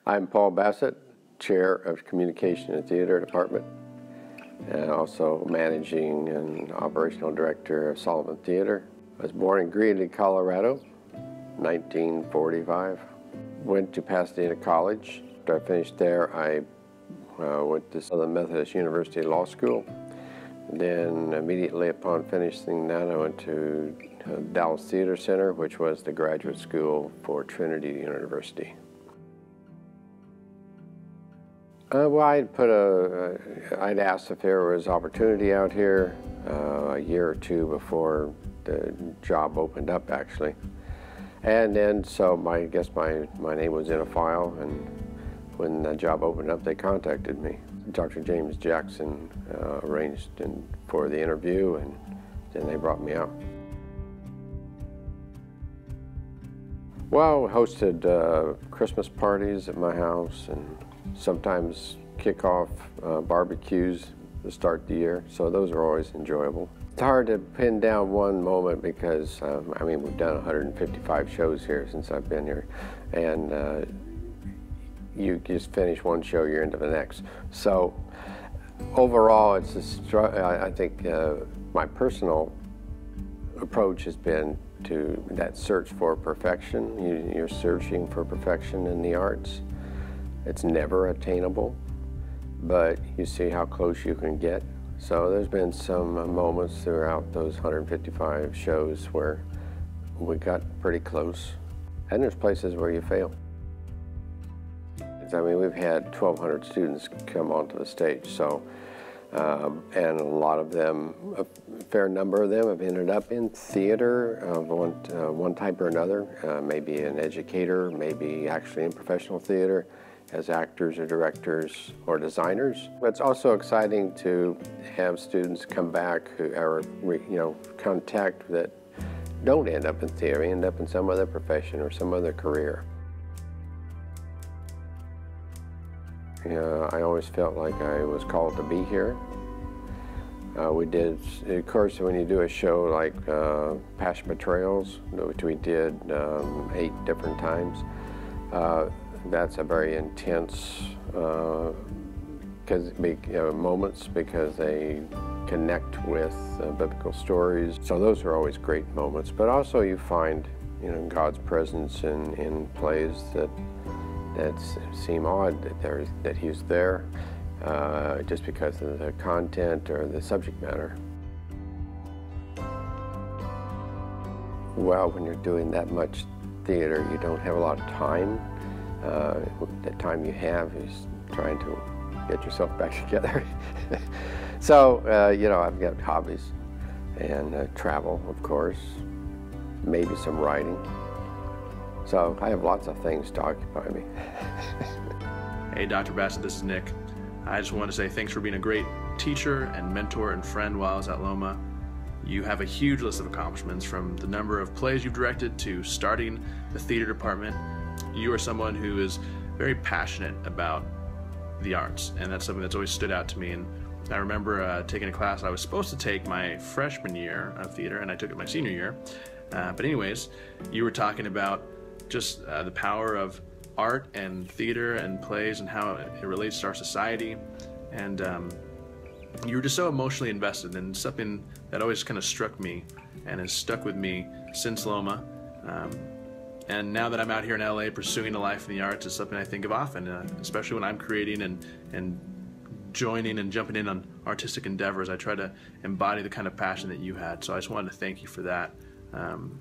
I'm Paul Bassett, Chair of Communication and Theater Department, and also Managing and Operational Director of Sullivan Theater. I was born in Greeley, Colorado, 1945. Went to Pasadena College. After I finished there, I went to Southern Methodist University Law School. Then immediately upon finishing that, I went to Dallas Theater Center, which was the graduate school for Trinity University. Well, I'd asked if there was opportunity out here a year or two before the job opened up, actually. And then, so I guess my name was in a file, and when the job opened up, they contacted me. Dr. James Jackson arranged for the interview, and then they brought me out. Well, we hosted Christmas parties at my house, and sometimes kick-off barbecues to start the year, so those are always enjoyable. It's hard to pin down one moment because, I mean, we've done 155 shows here since I've been here, and you just finish one show, you're into the next. So overall, I think my personal approach has been to that search for perfection. You're searching for perfection in the arts. It's never attainable, but you see how close you can get. So there's been some moments throughout those 155 shows where we got pretty close, and there's places where you fail. I mean, we've had 1,200 students come onto the stage, so, and a lot of them, a fair number of them have ended up in theater of one type or another, maybe an educator, maybe actually in professional theater, as actors or directors or designers. But it's also exciting to have students come back who are, contact that don't end up in theater, end up in some other profession or some other career. I always felt like I was called to be here. We did, of course, when you do a show like Passion Betrayals, which we did 8 different times, that's a very intense moments because they connect with biblical stories. So those are always great moments. But also you find, God's presence in plays that seem odd that He's there just because of the content or the subject matter. Well, when you're doing that much theater, you don't have a lot of time. The time you have is trying to get yourself back together. So, I've got hobbies and travel, of course, maybe some writing. So I have lots of things to occupy me. Hey, Dr. Bassett, this is Nick. I just want to say thanks for being a great teacher and mentor and friend while I was at Loma. You have a huge list of accomplishments, from the number of plays you've directed to starting the theater department. You are someone who is very passionate about the arts, and that's something that's always stood out to me. And I remember taking a class I was supposed to take my freshman year of theater, and I took it my senior year. But anyways, you were talking about just the power of art and theater and plays and how it relates to our society. And you were just so emotionally invested in something that always kind of struck me and has stuck with me since Loma. And now that I'm out here in LA pursuing a life in the arts, it's something I think of often, especially when I'm creating and joining and jumping in on artistic endeavors. I try to embody the kind of passion that you had. So I just wanted to thank you for that. And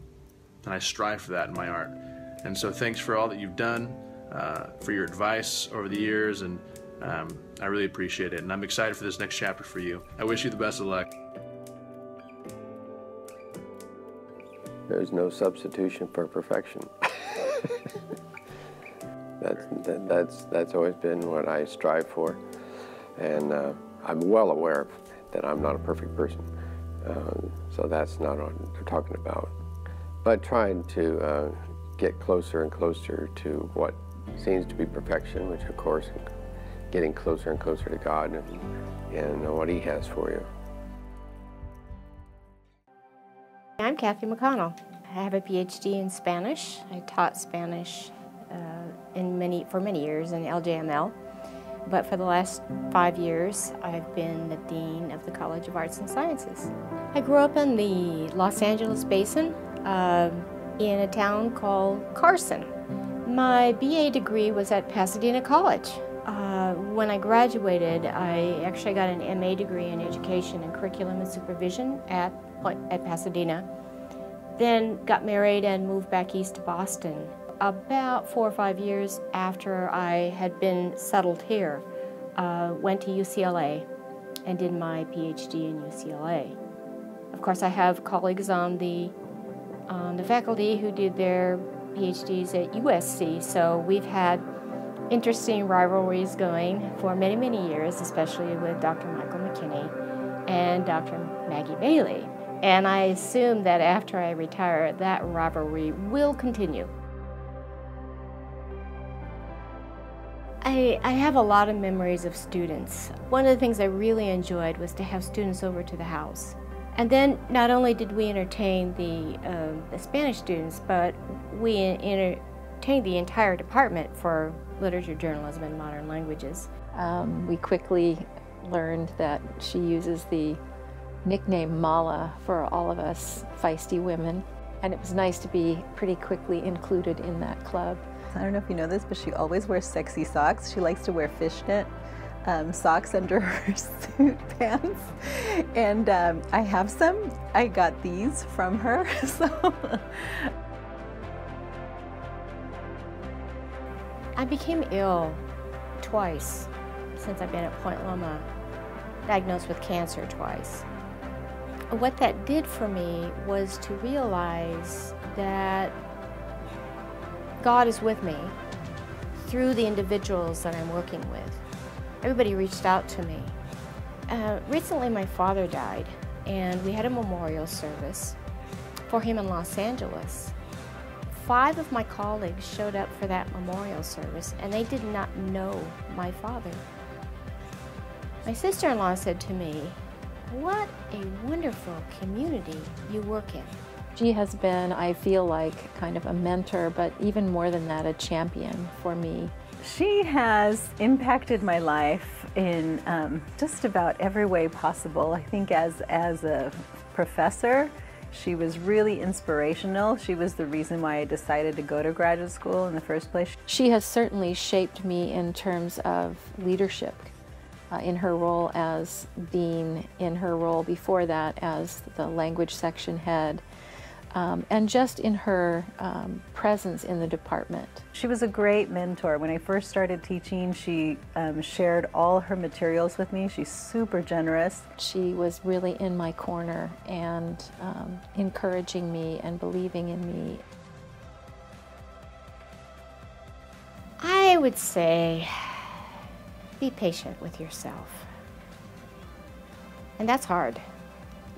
I strive for that in my art. And so thanks for all that you've done, for your advice over the years, and I really appreciate it. And I'm excited for this next chapter for you. I wish you the best of luck. There's no substitution for perfection. That's always been what I strive for. And I'm well aware that I'm not a perfect person. So that's not what I'm talking about. But trying to get closer and closer to what seems to be perfection, which of course getting closer and closer to God and what He has for you. I'm Cathy McConnell. I have a PhD in Spanish. I taught Spanish for many years in LJML. But for the last 5 years, I've been the Dean of the College of Arts and Sciences. I grew up in the Los Angeles basin in a town called Carson. My BA degree was at Pasadena College. When I graduated, I actually got an MA degree in Education and Curriculum and Supervision at Pasadena. Then got married and moved back east to Boston. About 4 or 5 years after I had been settled here, went to UCLA and did my PhD in UCLA. Of course, I have colleagues on the faculty who did their PhDs at USC, so we've had interesting rivalries going for many, many years, especially with Dr. Michael McKinney and Dr. Maggie Bailey. And I assume that after I retire, that rivalry will continue. I have a lot of memories of students. One of the things I really enjoyed was to have students over to the house. And then not only did we entertain the Spanish students, but we entertained the entire department for literature, journalism, and modern languages. We quickly learned that she uses the nickname Mala for all of us feisty women, and it was nice to be pretty quickly included in that club. I don't know if you know this, but she always wears sexy socks. She likes to wear fishnet socks under her suit pants. And I have some. I got these from her. So. I became ill twice since I've been at Point Loma, diagnosed with cancer twice. What that did for me was to realize that God is with me through the individuals that I'm working with. Everybody reached out to me. Recently my father died, and we had a memorial service for him in Los Angeles. 5 of my colleagues showed up for that memorial service, and they did not know my father. My sister-in-law said to me, "What a wonderful community you work in." She has been, I feel like, kind of a mentor, but even more than that, a champion for me. She has impacted my life in just about every way possible. I think as a professor, she was really inspirational. She was the reason why I decided to go to graduate school in the first place. She has certainly shaped me in terms of leadership, in her role as dean, in her role before that as the language section head, and just in her presence in the department. She was a great mentor. When I first started teaching, she shared all her materials with me. She's super generous. She was really in my corner and encouraging me and believing in me. I would say be patient with yourself. And that's hard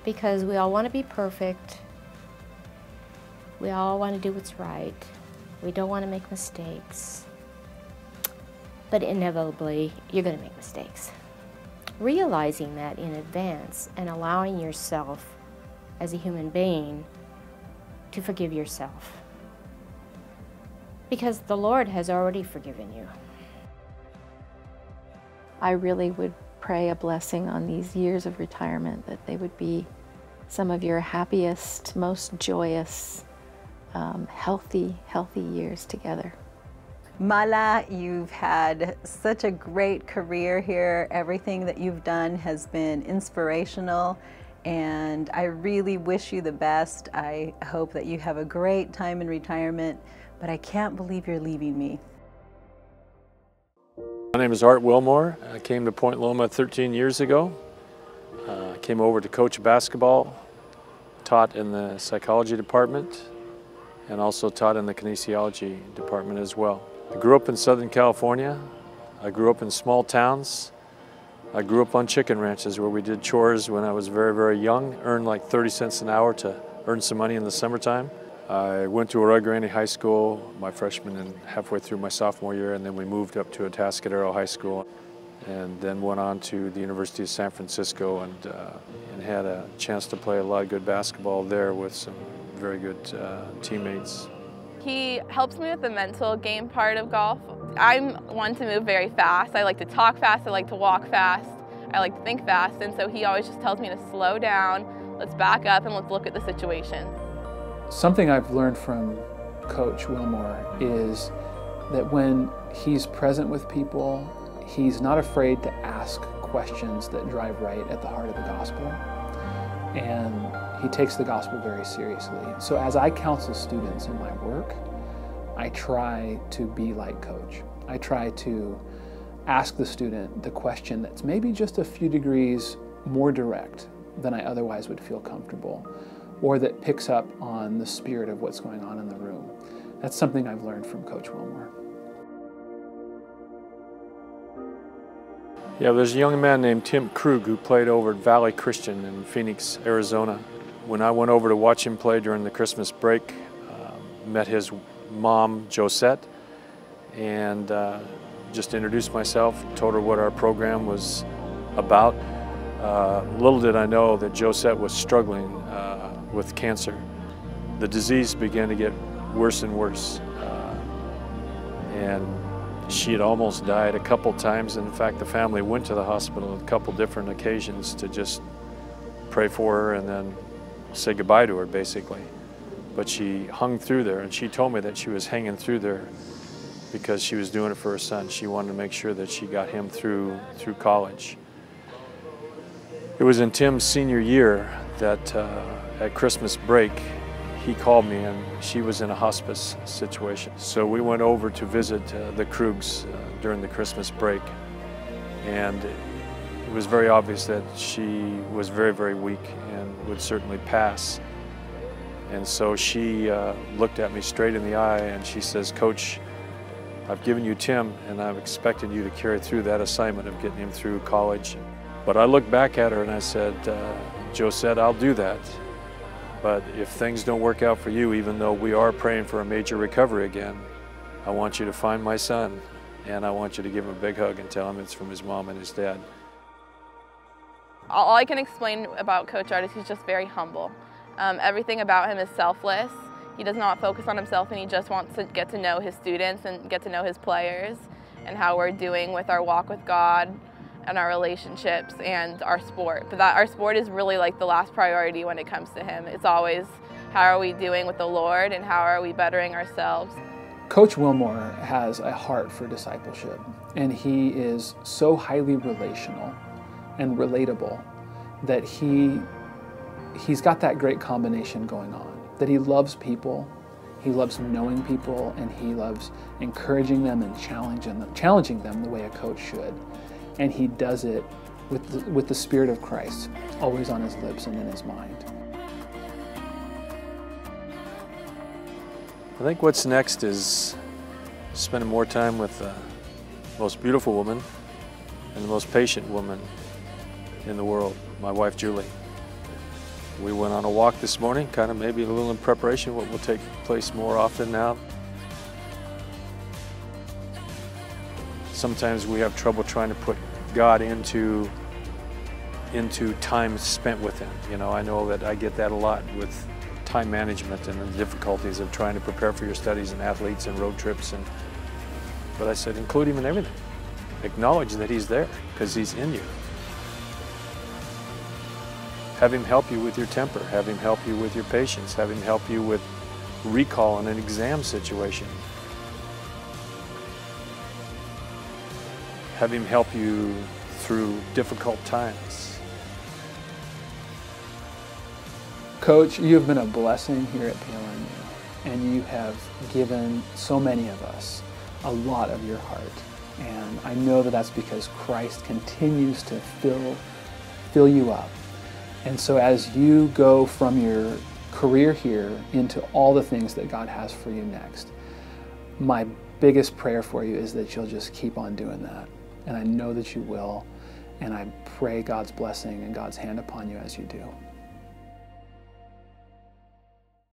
because we all want to be perfect. We all want to do what's right. We don't want to make mistakes. But inevitably, you're going to make mistakes. Realizing that in advance and allowing yourself as a human being to forgive yourself. Because the Lord has already forgiven you. I really would pray a blessing on these years of retirement, that they would be some of your happiest, most joyous, healthy years together. Mala, you've had such a great career here. Everything that you've done has been inspirational, and I really wish you the best. I hope that you have a great time in retirement, but I can't believe you're leaving me. My name is Art Wilmore. I came to Point Loma 13 years ago. I came over to coach basketball, taught in the psychology department, and also taught in the kinesiology department as well. I grew up in Southern California. I grew up in small towns. I grew up on chicken ranches where we did chores when I was very, very young, earned like 30 cents an hour to earn some money in the summertime. I went to Arroyo Grande High School my freshman and halfway through my sophomore year, and then we moved up to Atascadero High School, and then went on to the University of San Francisco and had a chance to play a lot of good basketball there with some very good teammates. He helps me with the mental game part of golf. I'm one to move very fast. I like to talk fast, I like to walk fast, I like to think fast, and so he always just tells me to slow down, let's back up and let's look at the situation. Something I've learned from Coach Wilmore is that when he's present with people, he's not afraid to ask questions that drive right at the heart of the gospel. And he takes the gospel very seriously. So as I counsel students in my work, I try to be like Coach. I try to ask the student the question that's maybe just a few degrees more direct than I otherwise would feel comfortable, or that picks up on the spirit of what's going on in the room. That's something I've learned from Coach Wilmore. Yeah, there's a young man named Tim Krug who played over at Valley Christian in Phoenix, Arizona. When I went over to watch him play during the Christmas break, met his mom, Josette, and just introduced myself, told her what our program was about. Little did I know that Josette was struggling with cancer. The disease began to get worse and worse, and she had almost died a couple times. In fact, the family went to the hospital on a couple different occasions to just pray for her and then say goodbye to her, basically. But she hung through there, and she told me that she was hanging through there because she was doing it for her son. She wanted to make sure that she got him through college. It was in Tim's senior year that at Christmas break, he called me, and she was in a hospice situation. So we went over to visit the Krugs during the Christmas break, and it was very obvious that she was very, very weak and would certainly pass. And so she looked at me straight in the eye and she says, "Coach, I've given you Tim, and I've expected you to carry through that assignment of getting him through college." But I looked back at her and I said, "Josette, I'll do that. But if things don't work out for you, even though we are praying for a major recovery again, I want you to find my son, and I want you to give him a big hug and tell him it's from his mom and his dad." All I can explain about Coach Art is he's just very humble. Everything about him is selfless. He does not focus on himself, and he just wants to get to know his students and get to know his players and how we're doing with our walk with God and our relationships and our sport. But our sport is really like the last priority when it comes to him. It's always, how are we doing with the Lord and how are we bettering ourselves? Coach Wilmore has a heart for discipleship, and he is so highly relational and relatable that he's got that great combination going on, that he loves people, he loves knowing people, and he loves encouraging them and challenging them the way a coach should. And he does it with the Spirit of Christ always on his lips and in his mind. I think what's next is spending more time with the most beautiful woman and the most patient woman in the world, my wife Julie. We went on a walk this morning, kind of maybe a little in preparation, what will take place more often now. Sometimes we have trouble trying to put God into time spent with Him. You know, I know that I get that a lot with time management and the difficulties of trying to prepare for your studies and athletes and road trips. But I said, include Him in everything. Acknowledge that He's there because He's in you. Have Him help you with your temper. Have Him help you with your patience. Have Him help you with recall in an exam situation. Have Him help you through difficult times. Coach, you have been a blessing here at PLNU, and you have given so many of us a lot of your heart. And I know that that's because Christ continues to fill you up. And so as you go from your career here into all the things that God has for you next, my biggest prayer for you is that you'll just keep on doing that. And I know that you will. And I pray God's blessing and God's hand upon you as you do.